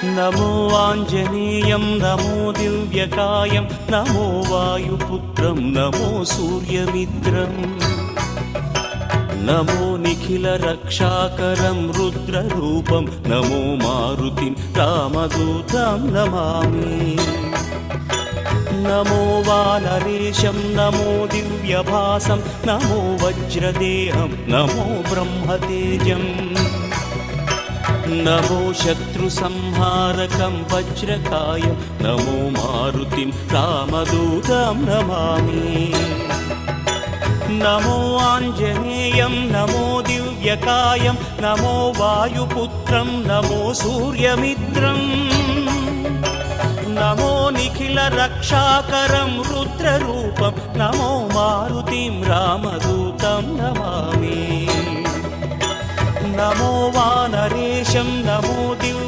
నమో ఆంజనేయం నమో దివ్యకాయం నమో వాయుపుత్రం నమో సూర్యమిత్రం నమో నిఖిల రక్షాకరం రుద్రరూపం నమో మారుతిం రామదూతం నమామి నమో వానరేశం నమో దివ్యభాసం నమో వజ్రదేహం నమో బ్రహ్మతేజం నమో శత్రు సంహారకం వజ్రకాయం నమో మారుతిం రామదూతం నమామి నమో ఆంజనేయం నమో దివ్యకాయం నమో వాయుపుత్రం నమో సూర్యమిత్రం నమో నిఖిల రక్షాకరం రుద్రరూపం నమో మారుతిం రామదూతం నమామి నమో వానరేశం నమో